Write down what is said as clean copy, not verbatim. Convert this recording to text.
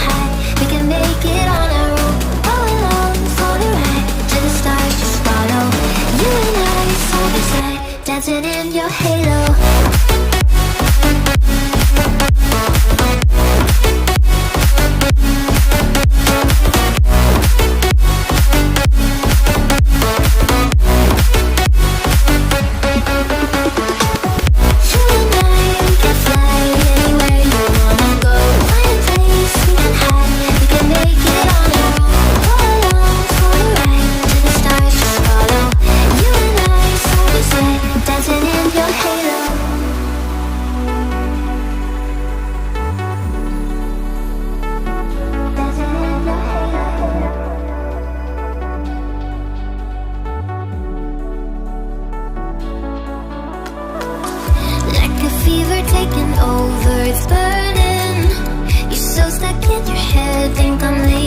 hide. We can make it on our own. All alone, floating right to the stars, just follow. You and I, side by side, dancing in your halo. Taking over, it's burning. You're so stuck in your head, think I'm leaving.